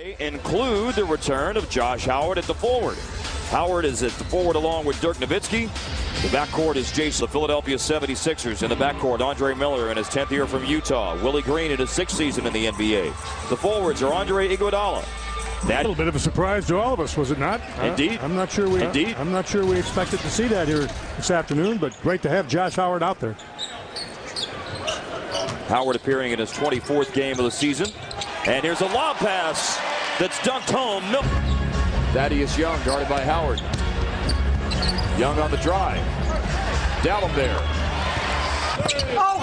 include the return of Josh Howard at the forward. Howard is at the forward along with Dirk Nowitzki. The backcourt is Jason, the Philadelphia 76ers. In the backcourt, Andre Miller in his 10th year from Utah. Willie Green in his 6th season in the NBA. The forwards are Andre Iguodala. A little bit of a surprise to all of us, was it not? Indeed. I'm not sure we expected to see that here this afternoon, but great to have Josh Howard out there. Howard appearing in his 24th game of the season. And here's a lob pass that's dunked home. Thaddeus Young guarded by Howard. Young on the drive. D'Alembert.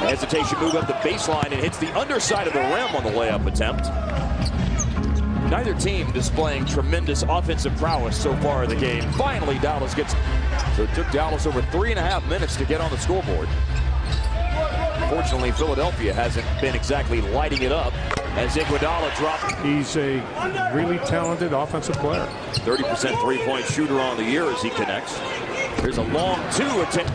Hesitation move up the baseline and hits the underside of the rim on the layup attempt. Neither team displaying tremendous offensive prowess so far in the game. Finally, Dallas gets. So it took Dallas over 3.5 minutes to get on the scoreboard. Fortunately, Philadelphia hasn't been exactly lighting it up as Iguodala dropped. He's a really talented offensive player. 30% three-point shooter on the year as he connects. Here's a long two attempt.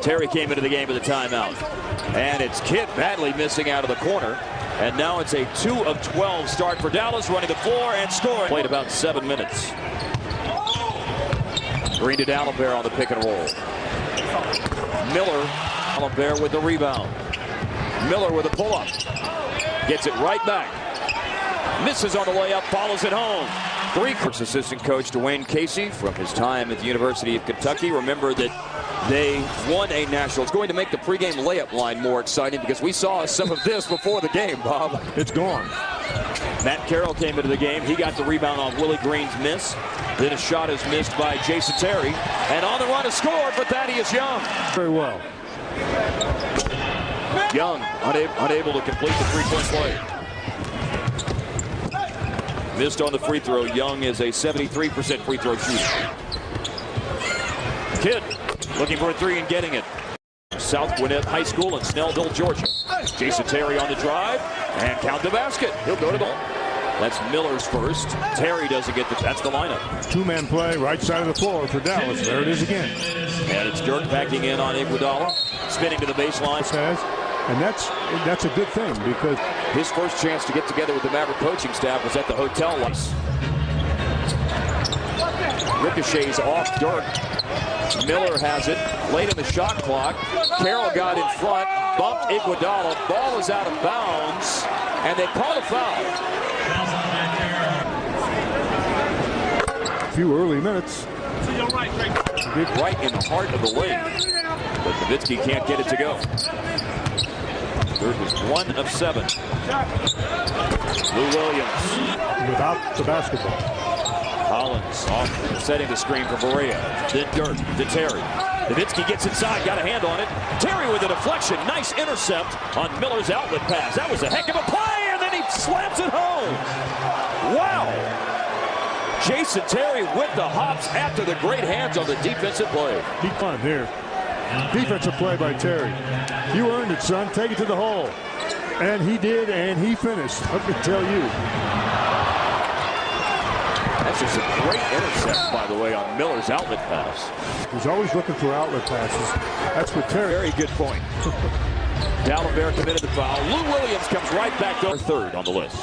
Terry came into the game with a timeout. And it's Kidd badly missing out of the corner. And now it's a 2 of 12 start for Dallas, running the floor and scoring. Played about 7 minutes. Green to D'Alembert on the pick and roll. Miller, D'Alembert with the rebound. Miller with a pull-up. Gets it right back. Misses on the layup, follows it home. Assistant coach Dwayne Casey from his time at the University of Kentucky. Remember that they won a national. It's going to make the pregame layup line more exciting because we saw some of this before the game, Bob. It's gone. Matt Carroll came into the game. He got the rebound on Willie Green's miss. Then a shot is missed by Jason Terry. And on the run to score for Thaddeus Young. Very well. Young unable to complete the three-point play. Missed on the free throw. Young is a 73% free throw shooter. Kidd looking for a three and getting it. South Gwinnett High School in Snellville, Georgia. Jason Terry on the drive and count the basket. He'll go to the. That's Miller's first. Terry doesn't get the. That's the lineup. Two-man play, right side of the floor for Dallas. There it is again. And it's Dirk backing in on Iguodala, spinning to the baseline. And that's a good thing because his first chance to get together with the Maverick coaching staff was at the hotel. Ricochets off Dirk. Miller has it late in the shot clock. Carroll got in front, bumped Iguodala. Ball is out of bounds, and they call a foul. A few early minutes. Right in the heart of the lane, but Nowitzki can't get it to go. Dirk was 1 of 7. Lou Williams without the basketball. Collins off, setting the screen for Barea. Then Dirk to Terry. Nowitzki gets inside, got a hand on it. Terry with a deflection. Nice intercept on Miller's outlet pass. That was a heck of a play, and then he slams it home. Wow. Jason Terry with the hops after the great hands on the defensive play. He fun here. Defensive play by Terry. You earned it, son. Take it to the hole. And he did, and he finished. Let me tell you. That's just a great intercept, by the way, on Miller's outlet pass. He's always looking for outlet passes. That's what Terry. Very good point. D'Alembert committed the foul. Lou Williams comes right back to third on the list.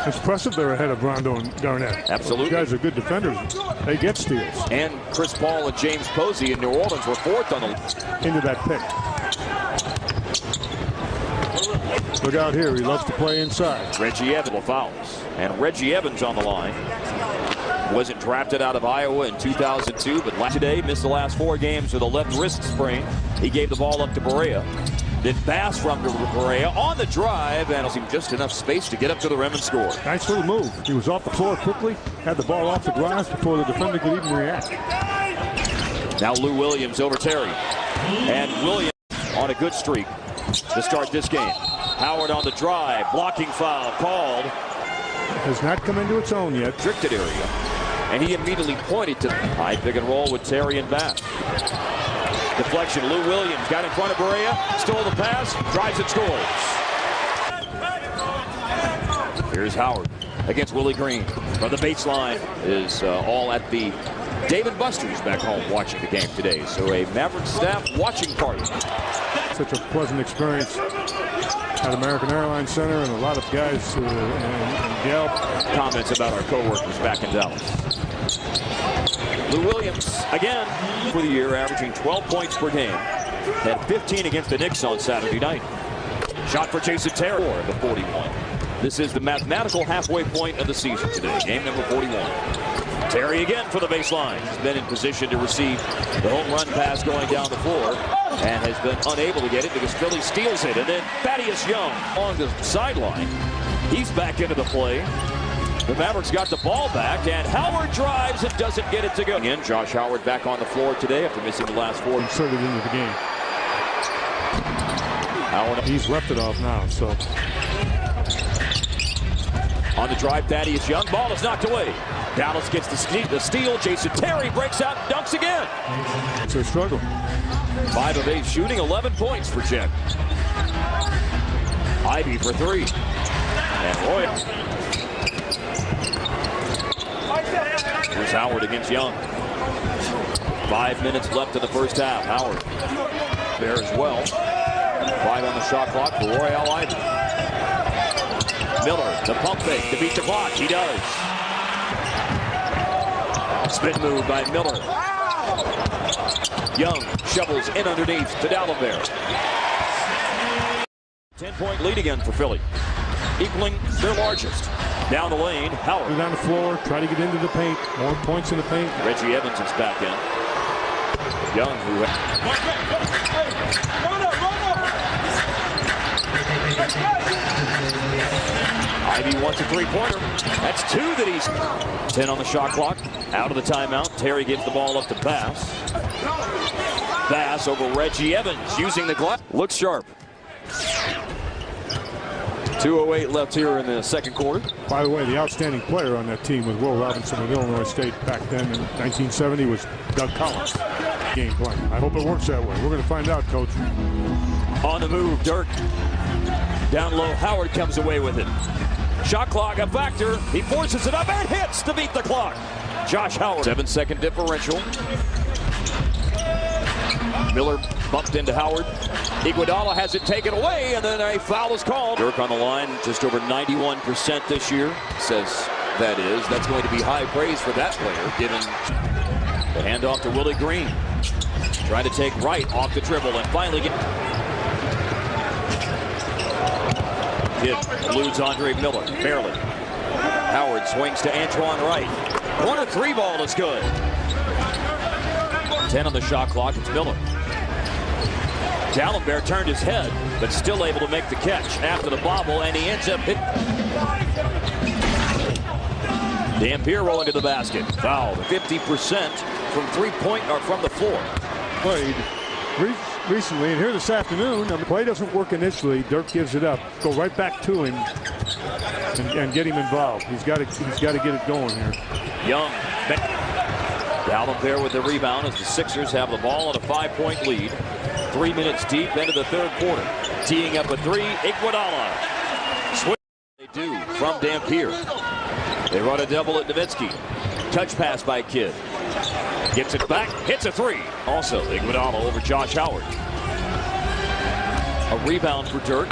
It's impressive they're ahead of Rondo and Garnett. Absolutely. These guys are good defenders. They get steals. And Chris Paul and James Posey in New Orleans were fourth on the list. Into that pick. Look out here. He loves to play inside. Reggie Evans fouls. And Reggie Evans on the line. Wasn't drafted out of Iowa in 2002, but today missed the last 4 games with a left wrist sprain. He gave the ball up to Barea. Then pass from Barea on the drive, and it'll seem just enough space to get up to the rim and score. Nice little move. He was off the floor quickly, had the ball off the glass before the defender could even react. Now Lou Williams over Terry. And Williams on a good streak to start this game. Howard on the drive, blocking foul called. Has not come into its own yet. Restricted area. And he immediately pointed to high pick and roll with Terry and Bass. Deflection, Lou Williams got in front of Barea, stole the pass, drives and scores. Here's Howard against Willie Green. From the baseline is all at the Dave & Buster's back home watching the game today. So a Mavericks staff watching party. Such a pleasant experience at American Airlines Center, and a lot of guys and gal. Comments about our co-workers back in Dallas. Lou Williams, again, for the year, averaging 12 points per game. Had 15 against the Knicks on Saturday night. Shot for Jason Terry, the 41. This is the mathematical halfway point of the season today, game number 41. Terry again for the baseline. He's been in position to receive the home run pass going down the floor and has been unable to get it because Philly steals it. And then Thaddeus Young along the sideline. He's back into the play. The Mavericks got the ball back, and Howard drives and doesn't get it to go. Again, Josh Howard back on the floor today after missing the last 4. Inserted into the game. Howard. He's left it off now, so. On the drive, Thaddeus Young. Ball is knocked away. Dallas gets the steal. Jason Terry breaks out and dunks again. It's a struggle. 5 of 8 shooting, 11 points for Chet. Ivy for 3. And Roy. Here's Howard against Young. 5 minutes left in the first half. Howard there as well. 5 on the shot clock for Royale Ivy. Miller, the pump fake to beat the clock. He does. Spin move by Miller. Young shovels in underneath to D'Alembert. 10-point lead again for Philly, equaling their largest. Down the lane, Howard. Down the floor, try to get into the paint. More points in the paint. Reggie Evans is back in. Young, who Ivy wants a 3-pointer. That's 2 that he's 10 on the shot clock. Out of the timeout. Terry gives the ball up to Bass. Bass over Reggie Evans using the glass. Looks sharp. 2:08 left here in the second quarter. By the way, the outstanding player on that team with Will Robinson of Illinois State back then in 1970 was Doug Collins. Game plan. I hope it works that way. We're going to find out, Coach. On the move, Dirk. Down low, Howard comes away with it. Shot clock a factor. He forces it up and hits to beat the clock. Josh Howard. 7-second differential. Miller bumped into Howard. Iguodala has it taken away, and then a foul is called. Dirk on the line, just over 91% this year. Says that's going to be high praise for that player, given the handoff to Willie Green. Trying to take right off the dribble and finally get. It eludes Andre Miller, barely. Howard swings to Antoine Wright. Corner 3 ball is good. 10 on the shot clock, it's Miller. D'Alembert turned his head, but still able to make the catch after the bobble, and he ends up hitting. Dampier rolling to the basket. Foul, 50% from 3-point or from the floor. Played recently, and here this afternoon, the play doesn't work initially. Dirk gives it up. Go right back to him and get him involved. He's got to get it going here. Young. D'Alembert with the rebound as the Sixers have the ball on a 5-point lead. 3 minutes deep into the third quarter. Teeing up a 3, Iguodala. Switch. They do from Dampier. They run a double at Nowitzki. Touch pass by Kidd. Gets it back, hits a 3. Also, Iguodala over Josh Howard. A rebound for Dirk.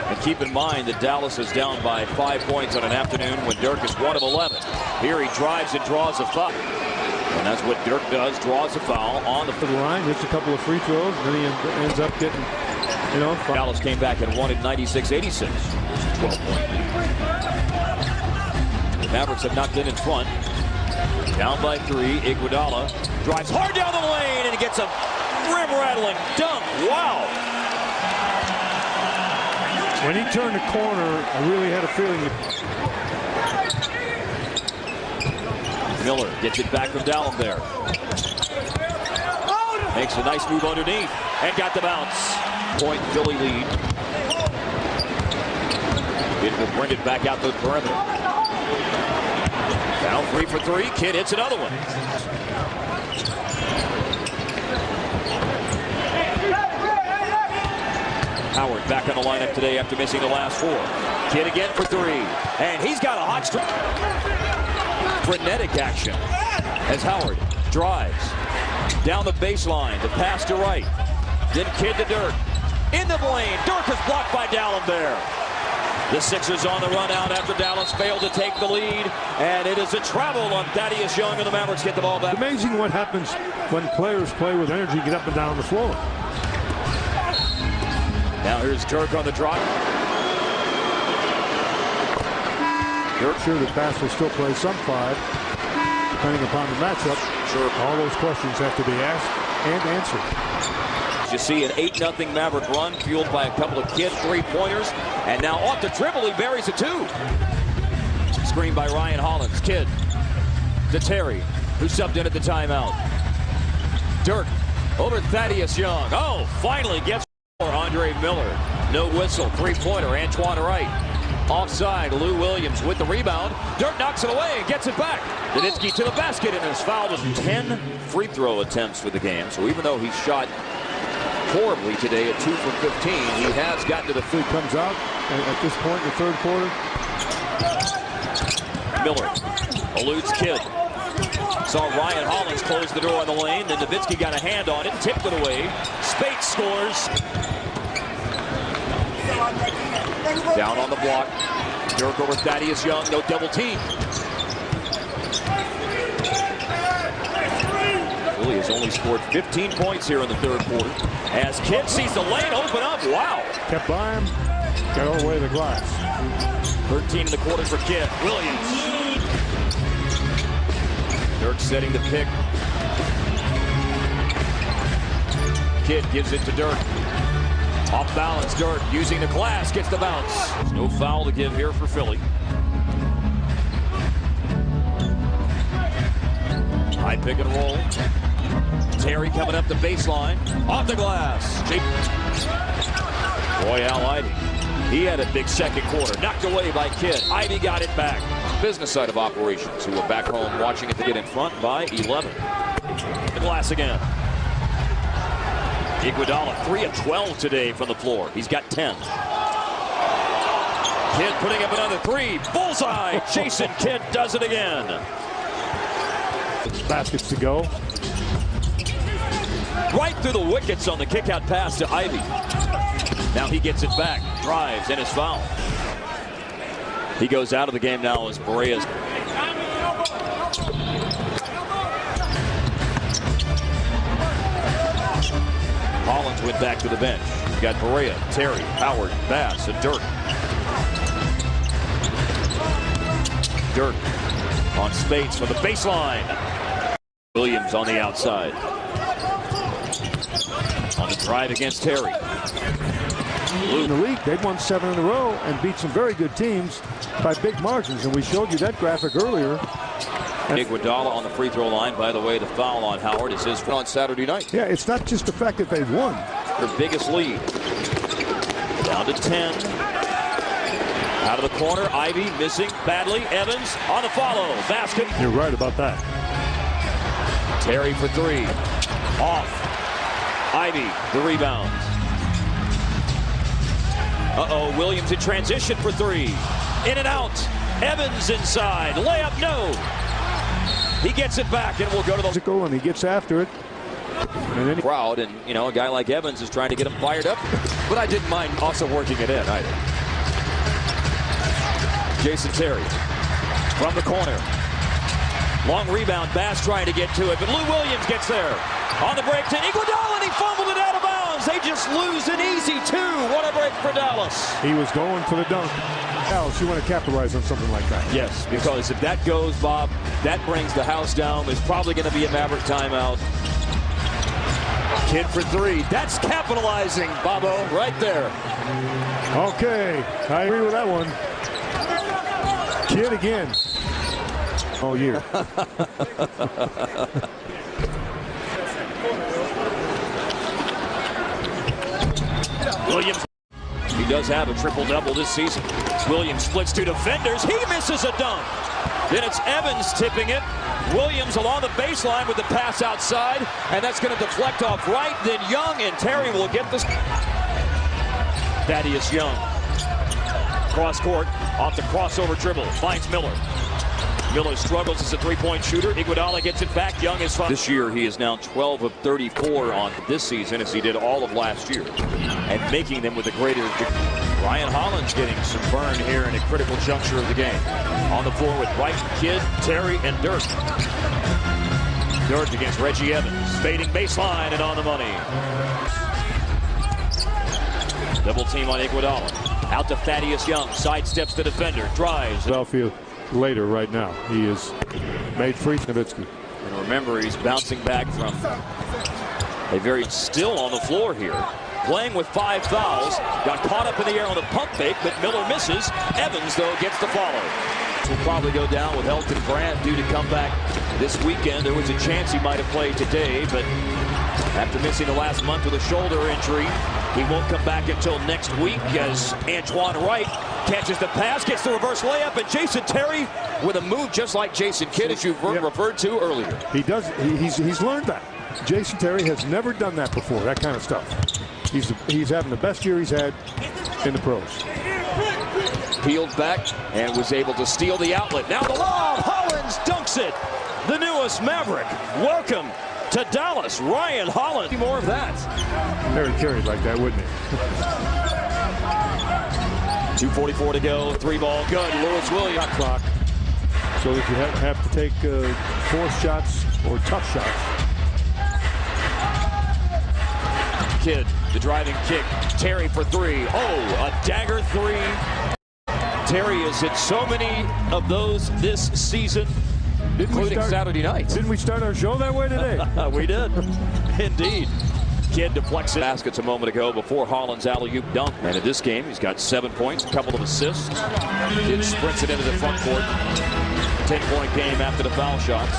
And keep in mind that Dallas is down by 5 points on an afternoon when Dirk is 1 of 11. Here he drives and draws a foul. And that's what Dirk does, draws a foul on the line, hits a couple of free throws, and then he ends up getting, Dallas came back and won it 96-86. 12-point lead. The Mavericks have not been in front. Down by 3, Iguodala drives hard down the lane, and he gets a rim-rattling dunk. Wow. When he turned the corner, I really had a feeling that Miller gets it back from D'Alembert. Makes a nice move underneath and got the bounce. Point Philly lead. It will bring it back out to the perimeter. Now 3 for 3. Kidd hits another one. Howard back on the lineup today after missing the last 4. Kidd again for 3. And he's got a hot streak. Frenetic action as Howard drives down the baseline. The pass to Wright. Then Kidd to Dirk. in the lane. DIRK is blocked by D'Alembert. The Sixers on the run out after Dallas failed to take the lead, and it is a travel on Thaddeus Young, and the Mavericks get the ball back. It's amazing what happens when players play with energy, get up and down the floor. Now here's DIRK on the drive. DIRK sure that Bass will still play some 5, depending upon the matchup. Sure. All those questions have to be asked and answered. You see an 8-0 Maverick run fueled by a couple of Kidd 3-pointers, and now off the dribble he buries a 2. Screen by Ryan Hollins. Kidd to Terry, who subbed in at the timeout. DIRK over Thaddeus Young. Oh, finally gets for Andre Miller. No whistle. 3-pointer. Antoine Wright. Offside. Lou Williams with the rebound. DIRK knocks it away and gets it back. Nowitzki to the basket and is fouled with 10 free throw attempts for the game. So even though he shot horribly today at 2 for 15, he has gotten to the foot. Comes out at this point in the third quarter. Miller eludes Kidd. Saw Ryan Hollins close the door on the lane. Then Nowitzki got a hand on it, tipped it away. Spates scores. Down on the block. DIRK over Thaddeus Young. No double team. Willie has only scored 15 points here in the third quarter. As Kidd sees the lane open up. Wow. Kept by him. Got all the way to the glass. 13 in the quarter for Kidd. Williams. DIRK setting the pick. Kidd gives it to DIRK. Off balance, DIRK using the glass, gets the bounce. No foul to give here for Philly. High pick and roll. Terry coming up the baseline. Off the glass. Royale Ivy. He had a big second quarter. Knocked away by Kidd. Ivy got it back. Business side of operations, who are back home watching it to get in front by 11. The glass again. Iguodala 3 of 12 today from the floor. He's got 10. Kidd putting up another 3. Bullseye. Jason Kidd does it again. Baskets to go. Right through the wickets on the kick-out pass to Ivy. Now he gets it back. Drives and is fouled. He goes out of the game now as Berea's. Hollins went back to the bench. You got Berea, Terry, Howard, Bass, and DIRK. DIRK on Spates for the baseline. Williams on the outside. On the drive against Terry. In the league, they've won 7 in a row and beat some very good teams by big margins, and we showed you that graphic earlier. Iguodala on the free throw line. By the way, the foul on Howard is his on Saturday night. Yeah, it's not just the fact that they've won. Their biggest lead. Down to 10. Out of the corner, Ivy missing badly. Evans on the follow. Basket. You're right about that. Terry for 3. Off. Ivy, the rebound. Uh-oh, Williams in transition for 3. In and out. Evans inside. Layup, no. He gets it back and will go to the physical, and he gets after it. And then crowd, and you know, a guy like Evans is trying to get him fired up, but I didn't mind also working it in either. Jason Terry from the corner. Long rebound, Bass trying to get to it, but Lou Williams gets there. On the break to Iguodala, and he fumbled it out of bounds. They just lose an easy 2. What a break for Dallas. He was going for the dunk. Dallas, you want to capitalize on something like that. Yes, because if that goes, Bob, that brings the house down. There's probably going to be a Maverick timeout. Kidd for 3. That's capitalizing, Bobo, right there. Okay, I agree with that one. Kidd again. All year. Williams, he does have a triple-double this season. Williams splits 2 defenders. He misses a dunk. Then it's Evans tipping it. Williams along the baseline with the pass outside, and that's going to deflect off right. Then Young and Terry will get this. Thaddeus Young. Cross court, off the crossover dribble, finds Miller. Miller struggles as a three-point shooter. Iguodala gets it back. Young is fine. This year, he is now 12 of 34 on this season, as he did all of last year, and making them with a greater. Ryan Hollins getting some burn here in a critical juncture of the game. On the floor with Wright, Kidd, Terry, and Dirk. Dirk against Reggie Evans. Fading baseline and on the money. Double team on Iguodala. Out to Thaddeus Young. Sidesteps the defender. Drives. Philadelphia later right now. He is made free. Nowitzki. And remember, he's bouncing back from a very still on the floor here. Playing with 5 fouls. Got caught up in the air on the pump fake, but Miller misses. Evans, though, gets the follow. Will probably go down with Elton Brand due to come back this weekend. There was a chance he might have played today, but after missing the last month with a shoulder injury, he won't come back until next week as Antoine Wright catches the pass, gets the reverse layup, and Jason Terry with a move just like Jason Kidd, as you've referred to earlier. He does. He's learned that. Jason Terry has never done that before, that kind of stuff. He's having the best year he's had in the pros. Peeled back and was able to steal the outlet. Now the lob, Hollins dunks it. The newest Maverick. Welcome to Dallas, Ryan Hollins. More of that. Never carried like that, wouldn't he? 2:44 to go. 3-ball good. Lewis Williams. Clock. So if you have to take forced shots or tough shots. Kidd, the driving kick. Terry for 3. Oh, a dagger 3. Terry has hit so many of those this season, including Saturday night. Didn't we start our show that way today? We did. Indeed. Kidd deflects it. Baskets a moment ago before Hollins' alley-oop dunk. And in this game, he's got 7 points, a couple of assists. Kidd sprints it into the front court. 10-point game after the foul shots.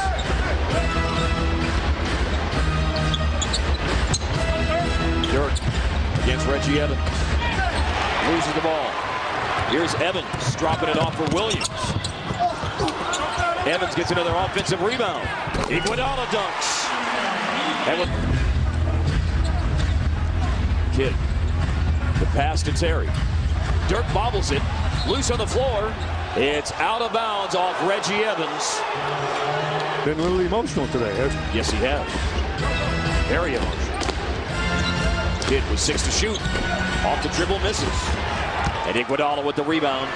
Dirk against Reggie Evans. Loses the ball. Here's Evans dropping it off for Williams. Evans gets another offensive rebound. Iguodala dunks. And with Kidd. The pass to Terry. Dirk bobbles it. Loose on the floor. It's out of bounds off Reggie Evans. Been a little emotional today, hasn't he? Yes, he has. Very emotional. Kidd with 6 to shoot. Off the dribble, misses. And Iguodala with the rebound.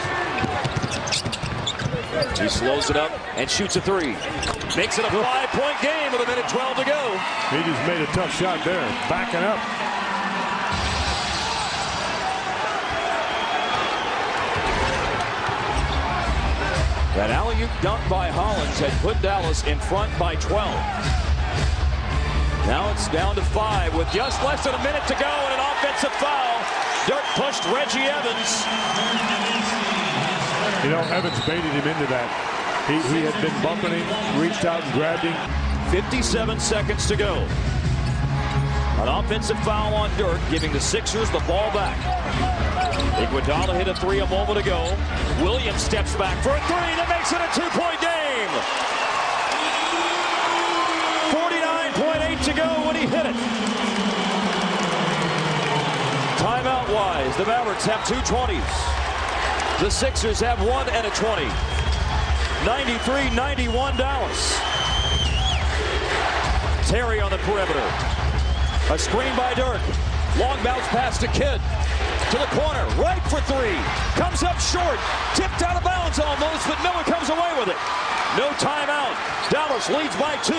He slows it up and shoots a 3. Makes it a 5-point game with 1:12 to go. He just made a tough shot there. Backing up. That alley-oop dunk by Hollins had put Dallas in front by 12. Now it's down to 5 with just less than a minute to go and an offensive foul. Dirk pushed Reggie Evans. You know, Evans baited him into that. He had been bumping him, reached out and grabbed him. 57 seconds to go. An offensive foul on Dirk, giving the Sixers the ball back. Iguodala hit a 3 a moment ago. Williams steps back for a 3 that makes it a 2-point game. 49.8 to go when he hit it. Timeout-wise, the Mavericks have 2 20s. The Sixers have 1 and a 20. 93-91 Dallas. Terry on the perimeter. A screen by Dirk. Long bounce pass to Kidd. To the corner, right for 3. Comes up short. Tipped out of bounds almost, but Miller comes away with it. No timeout. Dallas leads by 2.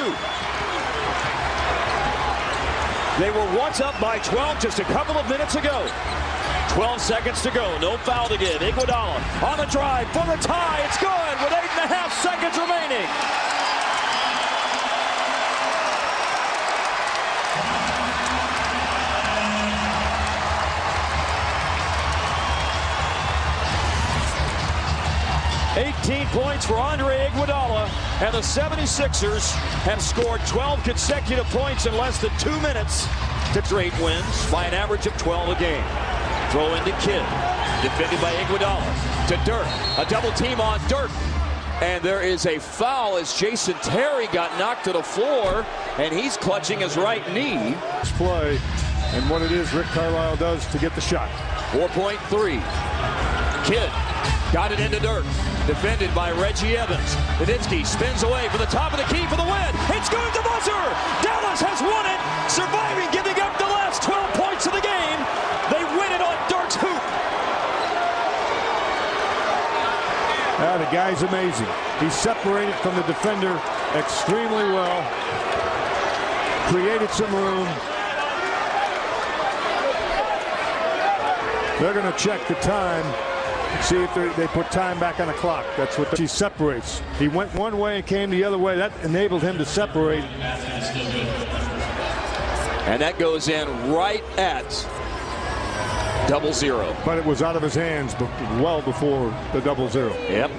They were once up by 12 just a couple of minutes ago. 12 seconds to go. No foul to give. Iguodala on the drive for the tie. It's good with 8.5 seconds remaining. $18 points for Andre Iguodala, and the 76ers have scored 12 consecutive points in less than 2 minutes to trade wins by an average of 12 a game. Throw into Kidd, defended by Iguodala, to Dirk. A double team on Dirk, and there is a foul as Jason Terry got knocked to the floor, and he's clutching his right knee. Play, and what it is Rick Carlisle does to get the shot. 4.3. Kidd Got it into Dirk. Defended by Reggie Evans. Nowitzki spins away for the top of the key for the win. It's going to buzzer. Dallas has won it. Surviving, giving up the last 12 points of the game. They win it on Dirk's hoop. The guy's amazing. He's separated from the defender extremely well. Created some room. They're going to check the time. See if they put time back on the clock. That's what he separates. He went one way and came the other way. That enabled him to separate. And that goes in right at 0-0. But it was out of his hands well before the 0-0. Yep.